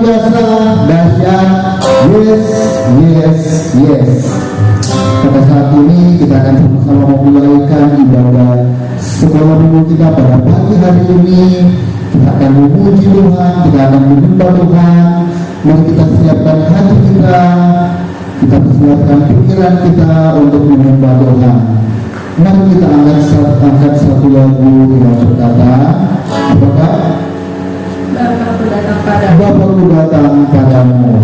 biasa, dahsyat. Yes, yes, yes. Pada saat ini kita akan sama-sama memulaikan ibadah sekolah minggu kita pada pagi hari ini. Kita akan memuji Tuhan, kita akan menyembah Tuhan. Mari kita siapkan hati kita siapkan pikiran kita untuk menyembah Tuhan. Mari kita angkat satu lagu yang berkata, apakah? Bapakku datang padamu.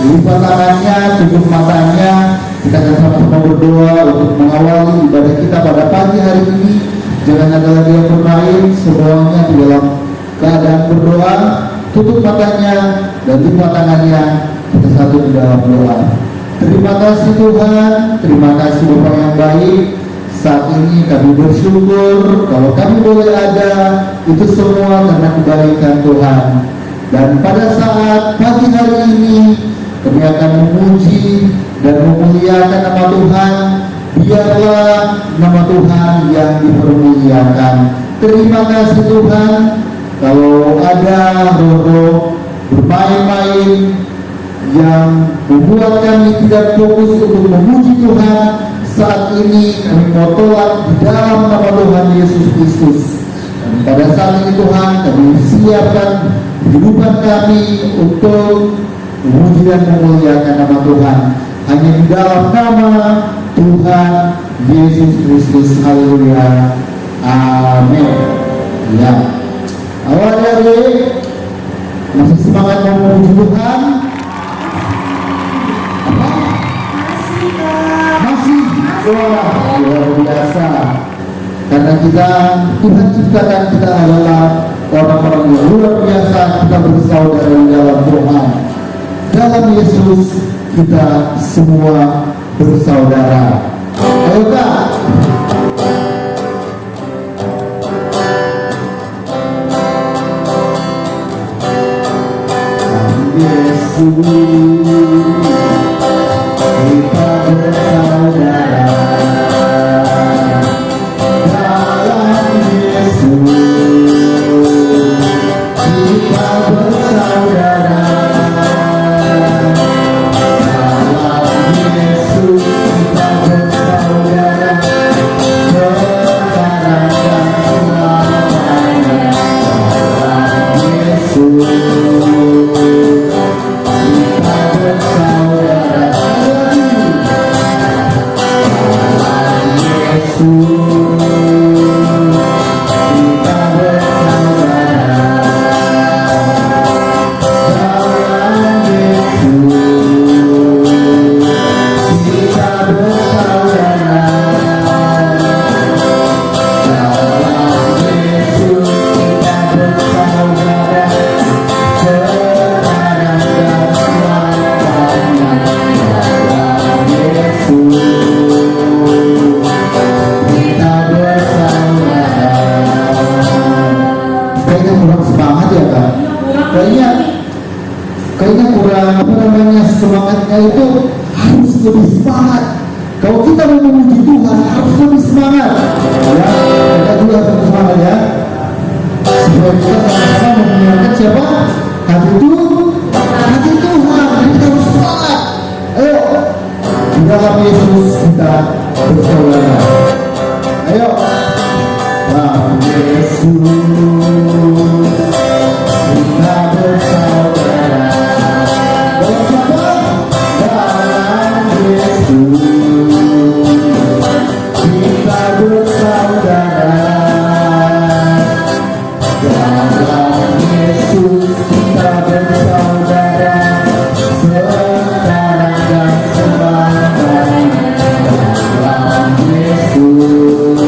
Lipat tangannya, tutup matanya. Kita akan sama-sama berdoa untuk mengawali ibadah kita pada pagi hari ini. Jangan ada lagi yang bermain, semuanya di dalam keadaan berdoa. Tutup matanya dan lipat tangannya. Kita satu di dalam doa. Terima kasih Tuhan, terima kasih Bapa yang baik. Saat ini kami bersyukur kalau kami boleh ada, itu semua karena kebaikan Tuhan. Dan pada saat pagi hari ini kami akan memuji dan memuliakan nama Tuhan. Biarlah nama Tuhan yang dipermuliakan. Terima kasih Tuhan. Kalau ada roh-roh bermain-main yang membuat kami tidak fokus untuk memuji Tuhan, saat ini kami mau tolak di dalam nama Tuhan Yesus Kristus. Dan pada saat ini Tuhan, kami siapkan kehidupan kami untuk memuji dan memuliakan nama Tuhan hanya di dalam nama Tuhan Yesus Kristus. Haleluya. Amin. Ya. Awalnya masih semangat memuji Tuhan? Apa? Masih. Wah, luar biasa. Karena Tuhan ciptakan kita adalah orang-orang yang luar biasa. Kita bersaudara di dalam Tuhan. Dalam Yesus kita semua bersaudara. Ayo Kak. Yesus kita bersaudara. Dalam Yesus kita bersaudara. Dalam Yesus kita bersaudara. Sekarang dan selamanya. Dalam Yesus kayaknya kurang semangatnya itu harus lebih semangat. Kalau kita mau memuji Tuhan harus lebih semangat. Ya, kita juga harus semangat ya. Supaya kita sama-sama memuliakan siapa? Hati Tuhan. Jadi kita harus semangat. Ayo, di dalam Yesus kita bersaudara. Ayo, dalam Yesus kita bersaudara. Dalam Yesus kita bersaudara. Dalam Yesus kita bersaudara. Sekarang dan selamanya. Dalam Yesus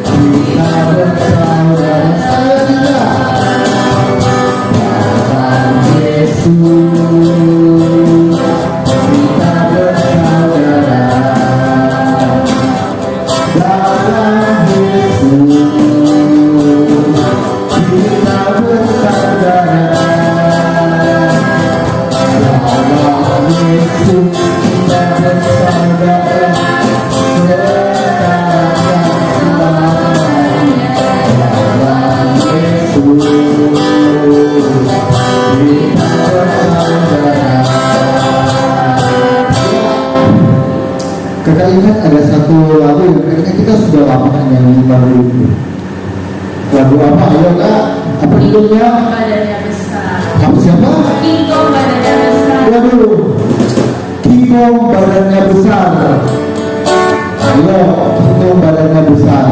kita bersaudara. Saya tidak. Dalam Yesus kita bersaudara. Dalam Yesus kita bersaudara. Dalam Yesus kita bersaudara. Sekarang dan selamanya. Dalam Yesus kita bersaudara. Kakak ingat ada satu lagu yang kayaknya kita sudah lama nyanyi baru itu. Lagu apa? Ayo Kak, apa judulnya? Badannya besar. Apa siapa? King Kong badannya besar. Waduh, King Kong badannya besar. Ayo, King Kong badannya besar.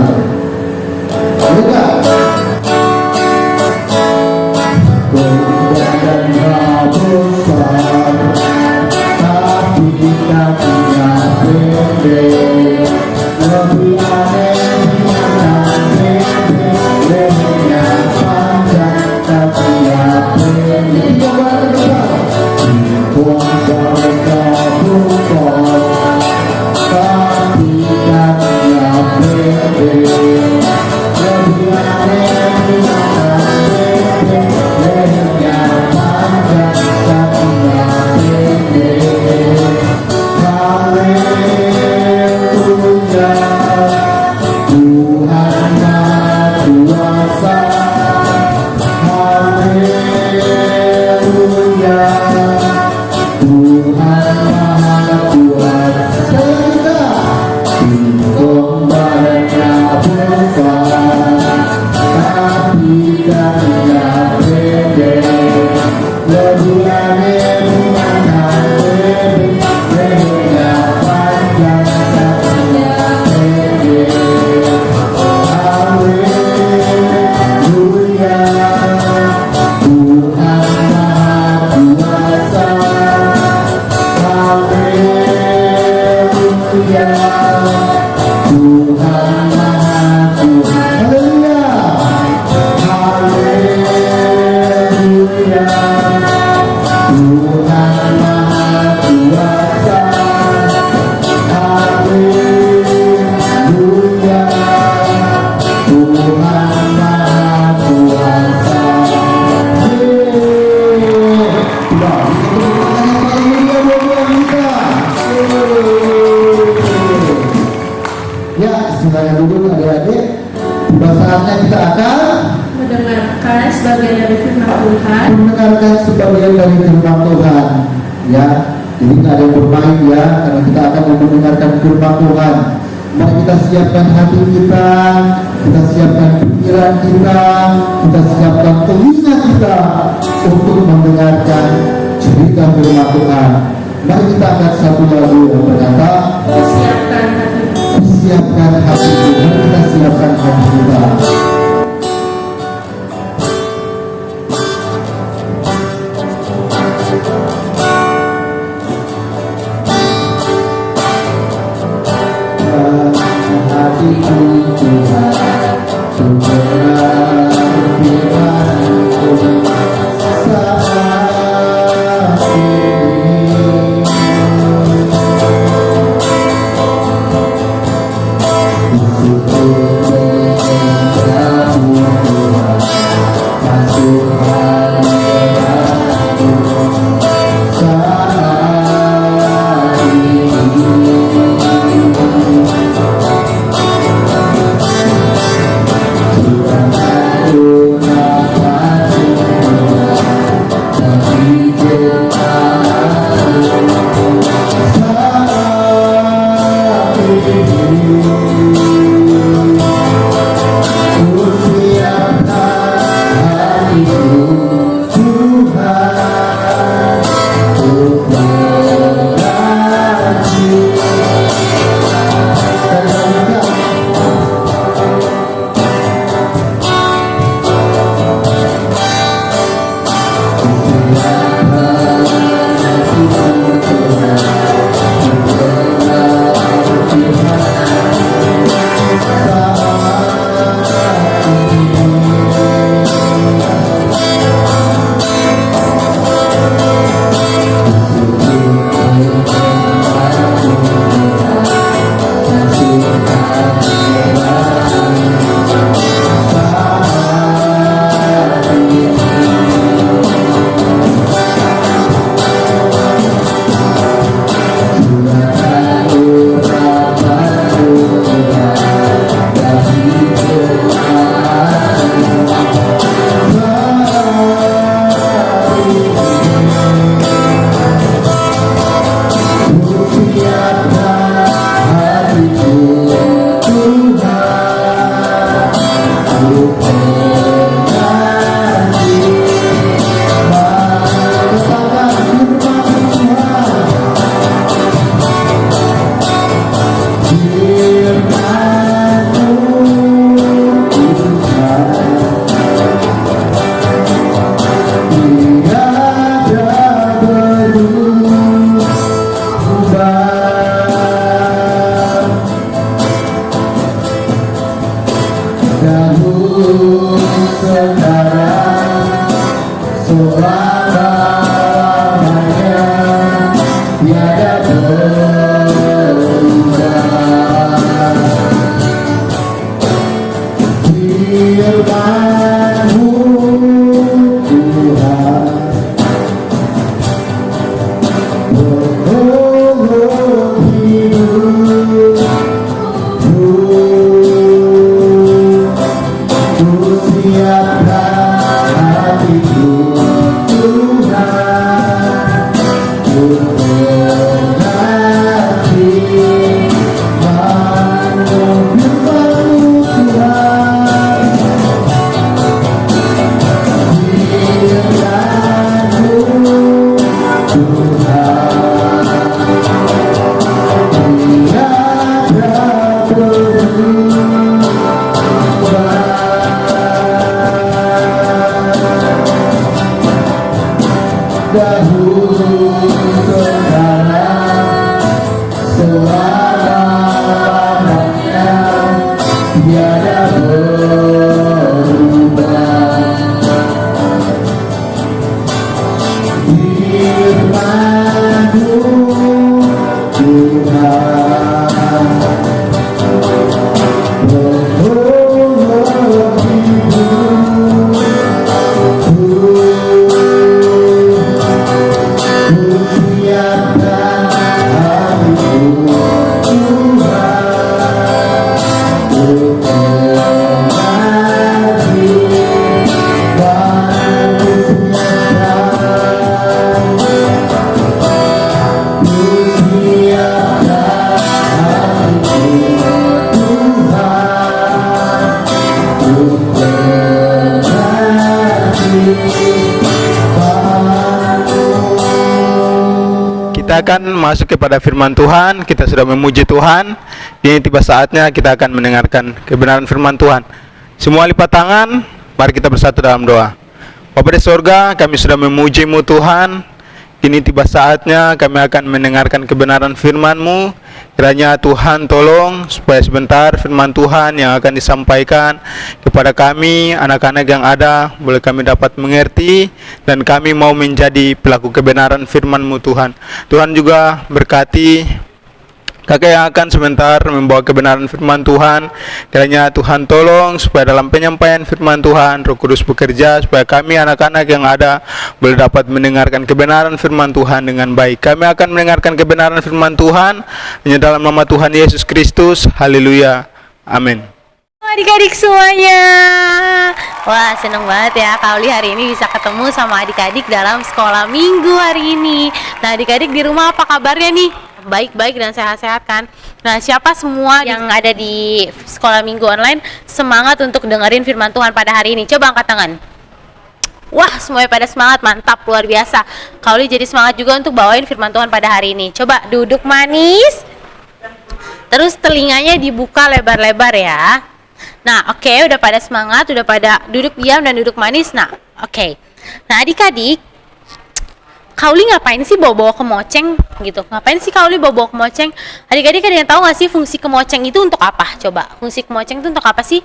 Ayo Kak. Kong badannya besar, tapi kakinya pendek. Lebih aneh binatang pendek, lehernya panjang, kakinya pendek. Coba besar. Kong badannya besar, tapi kakinya pendek. Lebih aneh binatang pendek, lehernya panjang, kakinya pendek. Haleluya. Tuhan Maha Tuhan. Haleluya. Haleluya. Tuhan Maha Kuasa. Haleluya. Tuhan Maha Kuasa. Coba, haleluya buat kita. Ya, silakan duduk adik-adik. Tiba saatnya kita akan Mendengarkan sebagian dari firman Tuhan. mendengarkan sebagian dari firman Tuhan. Ya, jadi tidak ada yang bermain ya, karena kita akan mendengarkan firman Tuhan. Mari kita siapkan hati kita siapkan pikiran kita siapkan telinga kita untuk mendengarkan cerita firman Tuhan. Mari kita angkat satu lagu yang berkata, Persiapkan hati. siapkan hati kita. Mari kita siapkan hati kita. Hatiku Tuhan, Tuhan firman-Mu saat ini. Bersyukur Kita akan masuk kepada firman Tuhan. Kita sudah memuji Tuhan. Ini tiba saatnya kita akan mendengarkan kebenaran firman Tuhan. Semua lipat tangan, mari kita bersatu dalam doa. Bapa di sorga, kami sudah memuji-Mu Tuhan. Kini tiba saatnya kami akan mendengarkan kebenaran firman-Mu. Kiranya Tuhan tolong supaya sebentar firman Tuhan yang akan disampaikan kepada kami, anak-anak yang ada, boleh kami dapat mengerti, dan kami mau menjadi pelaku kebenaran firman-Mu Tuhan. Tuhan juga berkati kakak yang akan sebentar membawa kebenaran firman Tuhan. Kiranya Tuhan tolong supaya dalam penyampaian firman Tuhan Roh Kudus bekerja supaya kami anak-anak yang ada boleh dapat mendengarkan kebenaran firman Tuhan dengan baik. Kami akan mendengarkan kebenaran firman Tuhan hanya dalam nama Tuhan Yesus Kristus. Haleluya. Amin. Adik-adik semuanya, wah seneng banget ya Kak Uli hari ini bisa ketemu sama adik-adik dalam sekolah minggu hari ini. Nah adik-adik di rumah apa kabarnya nih? Baik-baik dan sehat-sehat kan? Nah siapa semua yang ada di sekolah minggu online semangat untuk dengerin firman Tuhan pada hari ini? Coba angkat tangan. Wah semuanya pada semangat, mantap, luar biasa. Kak Uli jadi semangat juga untuk bawain firman Tuhan pada hari ini. Coba duduk manis, terus telinganya dibuka lebar-lebar ya. Nah, oke, udah pada semangat, udah pada duduk diam dan duduk manis. Nah, oke. Nah, adik-adik, Kak Uli ngapain sih bawa-bawa kemoceng gitu? Ngapain sih Kak Uli bawa-bawa kemoceng? Adik-adik ada yang tahu nggak sih fungsi kemoceng itu untuk apa? Coba, fungsi kemoceng itu untuk apa sih?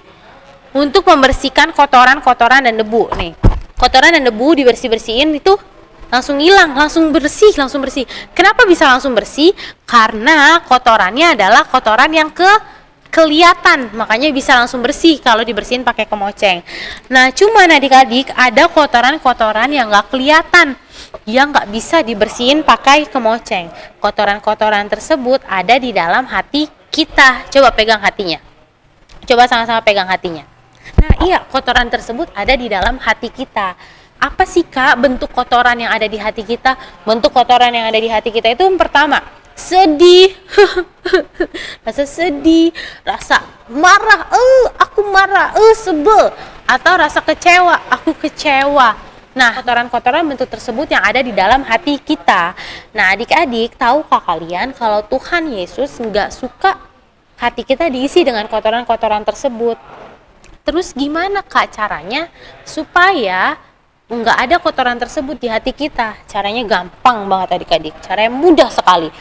Untuk membersihkan kotoran-kotoran dan debu nih. Kotoran dan debu dibersih-bersihin itu langsung hilang, langsung bersih. Kenapa bisa langsung bersih? Karena kotorannya adalah kotoran yang kelihatan, makanya bisa langsung bersih kalau dibersihin pakai kemoceng. Nah, cuman adik-adik ada kotoran-kotoran yang nggak kelihatan, yang nggak bisa dibersihin pakai kemoceng. Kotoran-kotoran tersebut ada di dalam hati kita. Coba pegang hatinya. Coba sama-sama pegang hatinya. Nah, iya, kotoran tersebut ada di dalam hati kita. Apa sih Kak bentuk kotoran yang ada di hati kita? Bentuk kotoran yang ada di hati kita itu yang pertama, sedih, rasa sedih, rasa marah, aku marah, sebel, atau rasa kecewa, aku kecewa. Nah, kotoran-kotoran bentuk tersebut yang ada di dalam hati kita. Nah, adik-adik, tahukah kalian kalau Tuhan Yesus nggak suka hati kita diisi dengan kotoran-kotoran tersebut? Terus gimana Kak caranya supaya nggak ada kotoran tersebut di hati kita? Caranya gampang banget adik-adik, caranya mudah sekali.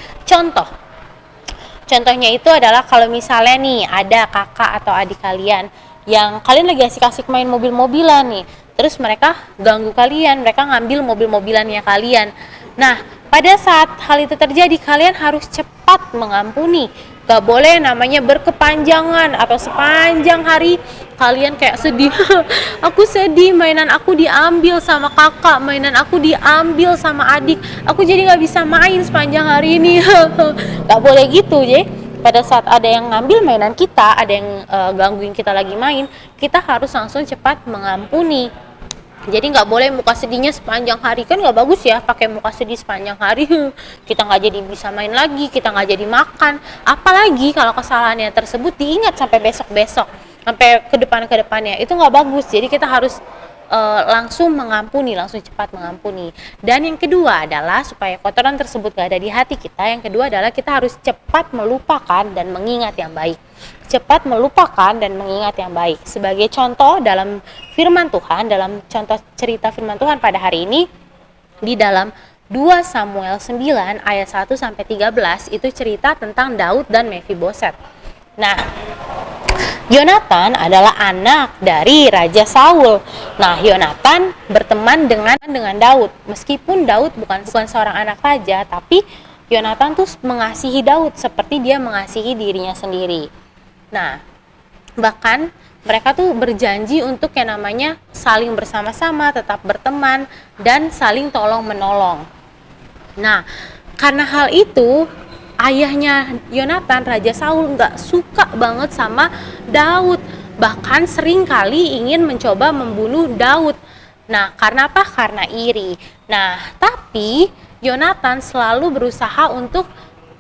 Contohnya itu adalah kalau misalnya nih ada kakak atau adik kalian yang kalian lagi asik-asik main mobil-mobilan nih, terus mereka ganggu kalian, mereka ngambil mobil-mobilannya kalian. Nah, pada saat hal itu terjadi, kalian harus cepat mengampuni. Gak boleh namanya berkepanjangan atau sepanjang hari kalian kayak sedih. Aku sedih, mainan aku diambil sama kakak, mainan aku diambil sama adik, aku jadi gak bisa main sepanjang hari ini. Gak boleh gitu ya. Pada saat ada yang ngambil mainan kita, ada yang gangguin kita lagi main, kita harus langsung cepat mengampuni. Jadi nggak boleh muka sedihnya sepanjang hari, kan nggak bagus ya pakai muka sedih sepanjang hari. Kita nggak jadi bisa main lagi, kita nggak jadi makan. Apalagi kalau kesalahannya tersebut diingat sampai besok-besok, sampai ke depannya, itu nggak bagus. Jadi kita harus langsung mengampuni, langsung cepat mengampuni. Dan yang kedua adalah supaya kotoran tersebut nggak ada di hati kita. Yang kedua adalah kita harus cepat melupakan dan mengingat yang baik. Cepat melupakan dan mengingat yang baik. Sebagai contoh dalam firman Tuhan, dalam contoh cerita firman Tuhan pada hari ini, di dalam 2 Samuel 9 ayat 1 sampai 13 itu cerita tentang Daud dan Mephiboset. Nah, Yonatan adalah anak dari Raja Saul. Nah, Yonatan berteman dengan Daud. Meskipun Daud bukan seorang anak raja, tapi Yonatan tuh mengasihi Daud seperti dia mengasihi dirinya sendiri. Nah, bahkan mereka tuh berjanji untuk yang namanya saling bersama-sama, tetap berteman, dan saling tolong-menolong. Nah, karena hal itu, ayahnya Yonatan, Raja Saul, nggak suka banget sama Daud. Bahkan sering kali ingin mencoba membunuh Daud. Nah, karena apa? Karena iri. Nah, tapi Yonatan selalu berusaha untuk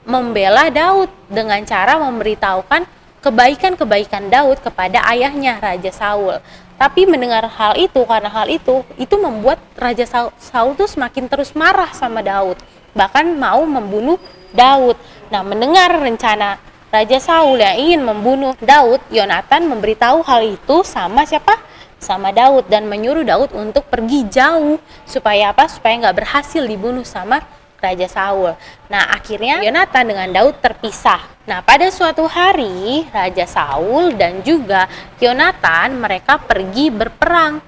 membela Daud dengan cara memberitahukan kebaikan-kebaikan Daud kepada ayahnya, Raja Saul. Tapi mendengar hal itu, karena hal itu membuat Raja Saul tuh semakin terus marah sama Daud. Bahkan mau membunuh Daud. Nah, mendengar rencana Raja Saul yang ingin membunuh Daud, Yonatan memberitahu hal itu sama siapa? Sama Daud, dan menyuruh Daud untuk pergi jauh. Supaya apa? Supaya nggak berhasil dibunuh sama Raja Saul. Nah, akhirnya Yonatan dengan Daud terpisah. Nah, pada suatu hari Raja Saul dan juga Yonatan mereka pergi berperang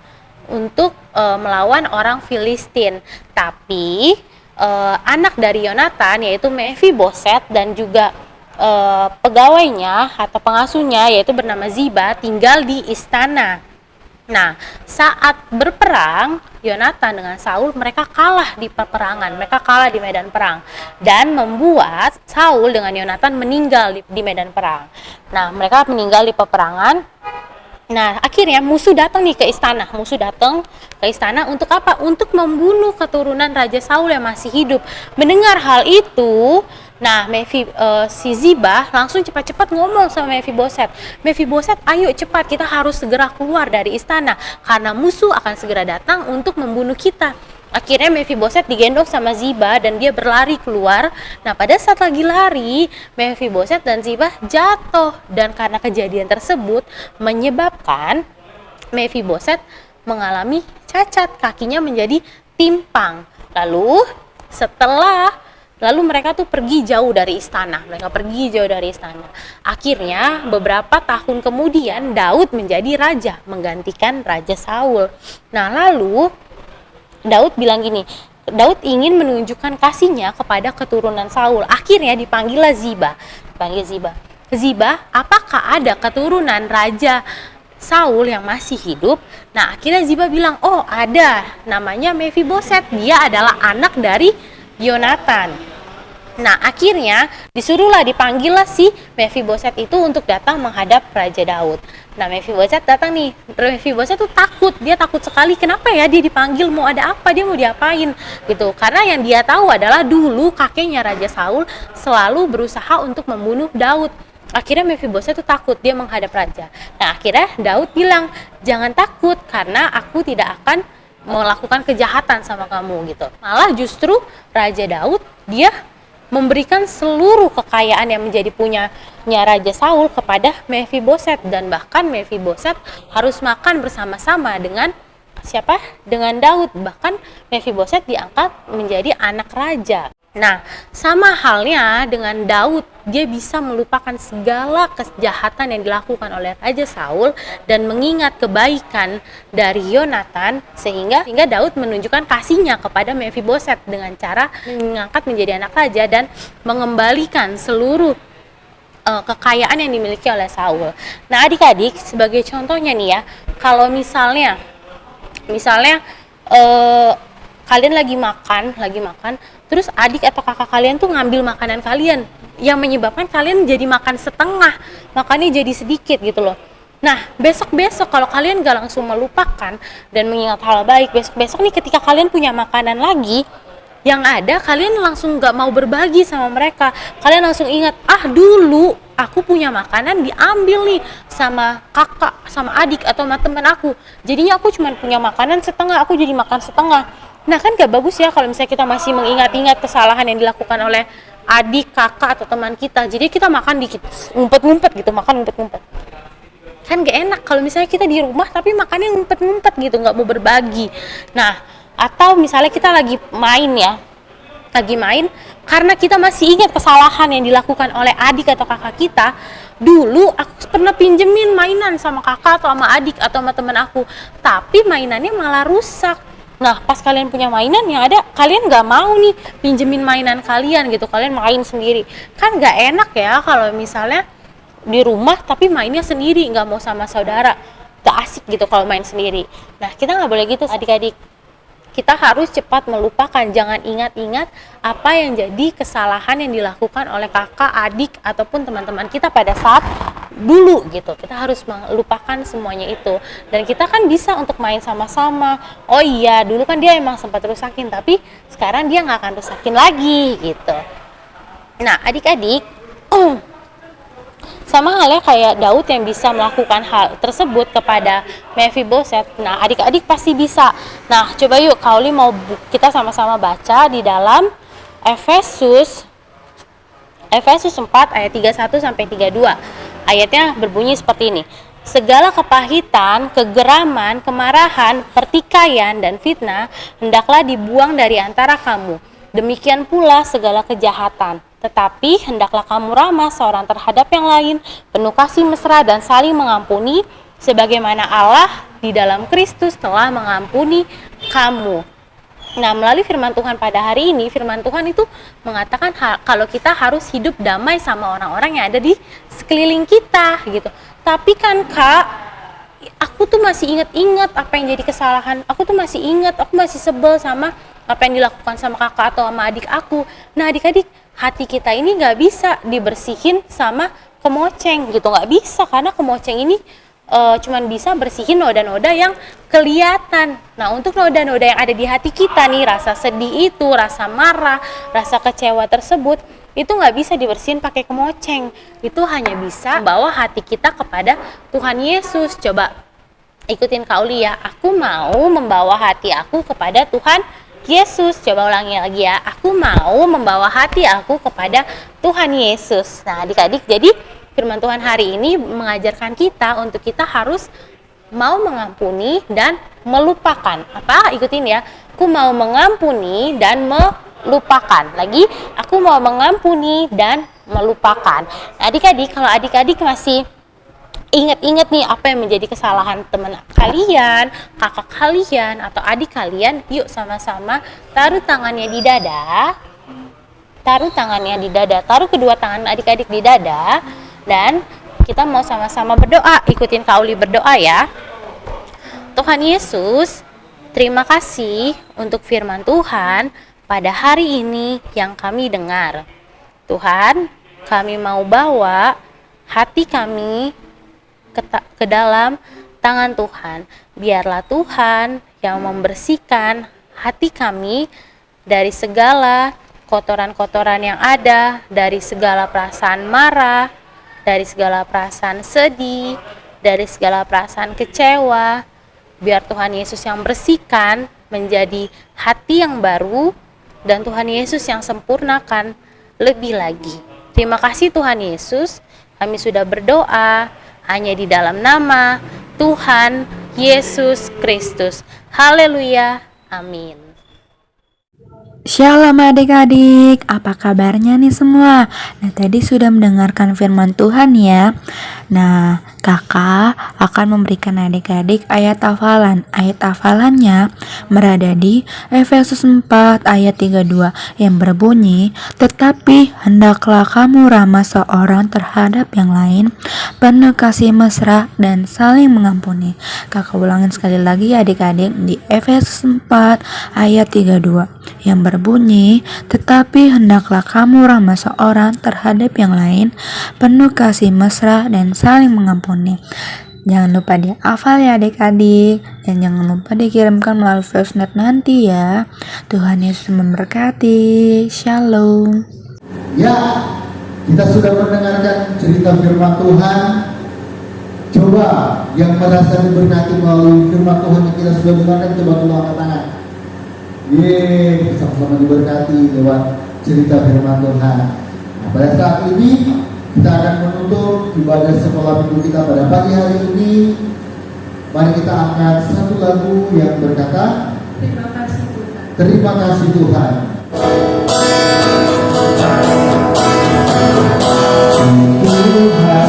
untuk melawan orang Filistin. Tapi anak dari Yonatan yaitu Mephiboset dan juga pegawainya atau pengasuhnya yaitu bernama Ziba tinggal di istana. Nah, saat berperang, Yonatan dengan Saul mereka kalah di peperangan, mereka kalah di medan perang, dan membuat Saul dengan Yonatan meninggal di medan perang. Nah, mereka meninggal di peperangan. Nah, akhirnya musuh datang nih ke istana. Musuh datang ke istana untuk apa? Untuk membunuh keturunan Raja Saul yang masih hidup. Mendengar hal itu, nah, si Ziba langsung cepat-cepat ngomong sama Mephiboset. Mephiboset, ayo cepat, kita harus segera keluar dari istana karena musuh akan segera datang untuk membunuh kita. Akhirnya Mephiboset digendong sama Ziba dan dia berlari keluar. Nah, pada saat lagi lari, Mephiboset dan Ziba jatuh, dan karena kejadian tersebut menyebabkan Mephiboset mengalami cacat, kakinya menjadi timpang. Lalu mereka tuh pergi jauh dari istana. Akhirnya beberapa tahun kemudian Daud menjadi raja, menggantikan Raja Saul. Nah, lalu Daud bilang gini, Daud ingin menunjukkan kasihnya kepada keturunan Saul. Akhirnya dipanggillah Ziba. Ziba, apakah ada keturunan Raja Saul yang masih hidup? Nah, akhirnya Ziba bilang, oh ada, namanya Mephiboset. Dia adalah anak dari Yonatan. Nah, akhirnya dipanggillah si Mephiboset itu untuk datang menghadap Raja Daud. Nah, Mephiboset datang nih. Mephiboset tuh takut, dia takut sekali. Kenapa ya dia dipanggil, mau ada apa, dia mau diapain gitu. Karena yang dia tahu adalah dulu kakeknya Raja Saul selalu berusaha untuk membunuh Daud. Akhirnya Mephiboset tuh takut, dia menghadap raja. Nah, akhirnya Daud bilang, jangan takut karena aku tidak akan melakukan kejahatan sama kamu gitu. Malah justru Raja Daud dia memberikan seluruh kekayaan yang menjadi punyanya Raja Saul kepada Mephiboset, dan bahkan Mephiboset harus makan bersama-sama dengan siapa? Dengan Daud. Bahkan Mephiboset diangkat menjadi anak raja. Nah, sama halnya dengan Daud, dia bisa melupakan segala kejahatan yang dilakukan oleh Raja Saul dan mengingat kebaikan dari Yonatan, sehingga Daud menunjukkan kasihnya kepada Mephiboset dengan cara mengangkat menjadi anak raja dan mengembalikan seluruh kekayaan yang dimiliki oleh Saul. Nah, adik-adik, sebagai contohnya nih ya, kalau misalnya kalian lagi makan, terus adik atau kakak kalian tuh ngambil makanan kalian, yang menyebabkan kalian jadi makan setengah, makannya jadi sedikit gitu loh. Nah, besok-besok kalau kalian gak langsung melupakan dan mengingat hal baik, besok-besok nih ketika kalian punya makanan lagi, yang ada kalian langsung gak mau berbagi sama mereka. Kalian langsung ingat, dulu aku punya makanan diambil nih sama kakak, sama adik, atau sama teman aku. Jadinya aku cuma punya makanan setengah, aku jadi makan setengah. Nah, kan gak bagus ya kalau misalnya kita masih mengingat-ingat kesalahan yang dilakukan oleh adik, kakak, atau teman kita. Jadi kita makan dikit, ngumpet-ngumpet gitu, makan ngumpet-ngumpet. Kan gak enak kalau misalnya kita di rumah tapi makannya ngumpet-ngumpet gitu, gak mau berbagi. Nah, atau misalnya kita lagi main, karena kita masih ingat kesalahan yang dilakukan oleh adik atau kakak kita. Dulu aku pernah pinjemin mainan sama kakak atau sama adik atau sama teman aku, tapi mainannya malah rusak. Nah, pas kalian punya mainan, yang ada kalian nggak mau nih pinjemin mainan kalian gitu, kalian main sendiri. Kan nggak enak ya kalau misalnya di rumah tapi mainnya sendiri, nggak mau sama saudara. Gak asik gitu kalau main sendiri. Nah, kita nggak boleh gitu adik-adik. Kita harus cepat melupakan, jangan ingat-ingat apa yang jadi kesalahan yang dilakukan oleh kakak, adik, ataupun teman-teman kita pada saat dulu gitu. Kita harus melupakan semuanya itu. Dan kita kan bisa untuk main sama-sama. Oh iya, dulu kan dia emang sempat rusakin, tapi sekarang dia nggak akan rusakin lagi gitu. Nah, adik-adik, sama halnya kayak Daud yang bisa melakukan hal tersebut kepada Mephiboset. Nah, adik-adik pasti bisa. Nah, coba yuk Kauli mau kita sama-sama baca di dalam Efesus 4 ayat 31 sampai 32. Ayatnya berbunyi seperti ini. Segala kepahitan, kegeraman, kemarahan, pertikaian, dan fitnah hendaklah dibuang dari antara kamu. Demikian pula segala kejahatan. Tetapi hendaklah kamu ramah seorang terhadap yang lain, penuh kasih mesra dan saling mengampuni, sebagaimana Allah di dalam Kristus telah mengampuni kamu. Nah, melalui firman Tuhan pada hari ini, firman Tuhan itu mengatakan kalau kita harus hidup damai sama orang-orang yang ada di sekeliling kita gitu. Tapi kan Kak, aku tuh masih ingat-ingat apa yang jadi kesalahan. Aku tuh masih ingat, aku masih sebel sama apa yang dilakukan sama kakak atau sama adik aku. Nah, adik-adik, hati kita ini nggak bisa dibersihin sama kemoceng gitu, nggak bisa, karena kemoceng ini cuman bisa bersihin noda-noda yang kelihatan. Nah, untuk noda-noda yang ada di hati kita nih, rasa sedih itu, rasa marah, rasa kecewa tersebut, itu nggak bisa dibersihin pakai kemoceng. Itu hanya bisa membawa hati kita kepada Tuhan Yesus. Coba ikutin Kauli ya, aku mau membawa hati aku kepada Tuhan Yesus. Coba ulangi lagi ya, aku mau membawa hati aku kepada Tuhan Yesus. Nah, adik-adik, jadi firman Tuhan hari ini mengajarkan kita untuk kita harus mau mengampuni dan melupakan. Apa? Ikutin ya, aku mau mengampuni dan melupakan. Lagi, aku mau mengampuni dan melupakan. Nah, adik-adik, kalau adik-adik masih ingat-ingat nih apa yang menjadi kesalahan teman kalian, kakak kalian, atau adik kalian, yuk sama-sama taruh tangannya di dada. Taruh tangannya di dada, taruh kedua tangan adik-adik di dada, dan kita mau sama-sama berdoa. Ikutin Kauli berdoa ya. Tuhan Yesus, terima kasih untuk firman Tuhan pada hari ini yang kami dengar. Tuhan, kami mau bawa hati kami ke dalam tangan Tuhan. Biarlah Tuhan yang membersihkan hati kami dari segala kotoran-kotoran yang ada, dari segala perasaan marah, dari segala perasaan sedih, dari segala perasaan kecewa. Biar Tuhan Yesus yang bersihkan menjadi hati yang baru, dan Tuhan Yesus yang sempurnakan lebih lagi. Terima kasih Tuhan Yesus, kami sudah berdoa hanya di dalam nama Tuhan Yesus Kristus. Haleluya, amin. Shalom adik-adik, apa kabarnya nih semua? Nah, tadi sudah mendengarkan firman Tuhan ya. Nah, kakak akan memberikan adik-adik ayat hafalan. Ayat hafalannya berada di Efesus 4 ayat 32 yang berbunyi, tetapi hendaklah kamu ramah seorang terhadap yang lain, penuh kasih mesra dan saling mengampuni. Kakak ulangin sekali lagi adik-adik di Efesus 4 ayat 32 yang berbunyi, tetapi hendaklah kamu ramah seorang terhadap yang lain, penuh kasih mesra dan saling mengampuni. Jangan lupa dihafal ya adik-adik, dan jangan lupa dikirimkan melalui voice-note nanti ya. Tuhan Yesus memberkati. Shalom. Ya, kita sudah mendengarkan cerita firman Tuhan. Coba yang merasa diberkati melalui firman Tuhan yang kita sudah dengarkan, coba tolong angkat tangan. Yeay, sama-sama diberkati lewat cerita firman Tuhan. Nah, pada saat ini kita akan menutup ibadah sekolah minggu kita pada pagi hari ini. Mari kita angkat satu lagu yang berkata, Terima kasih Tuhan. Terima kasih Tuhan. Tuhan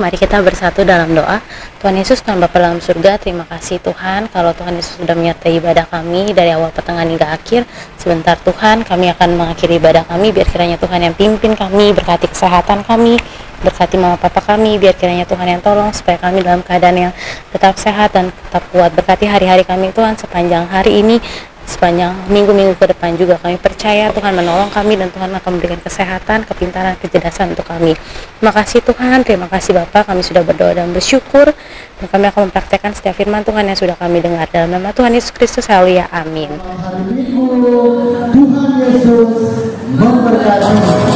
Mari kita bersatu dalam doa. Tuhan Yesus, Tuhan Bapa dalam surga, terima kasih Tuhan kalau Tuhan Yesus sudah menyertai ibadah kami dari awal pertengahan hingga akhir. Sebentar Tuhan, kami akan mengakhiri ibadah kami. Biar kiranya Tuhan yang pimpin kami, berkati kesehatan kami, berkati mama papa kami. Biar kiranya Tuhan yang tolong supaya kami dalam keadaan yang tetap sehat dan tetap kuat. Berkati hari-hari kami Tuhan sepanjang hari ini, sepanjang minggu-minggu ke depan juga. Kami percaya Tuhan menolong kami dan Tuhan akan memberikan kesehatan, kepintaran, kecerdasan untuk kami. Terima kasih Tuhan, terima kasih Bapa. Kami sudah berdoa dan bersyukur, dan kami akan mempraktekkan setiap firman Tuhan yang sudah kami dengar. Dalam nama Tuhan Yesus Kristus, haleluya, amin. Hari Minggu, Tuhan Yesus memberkati.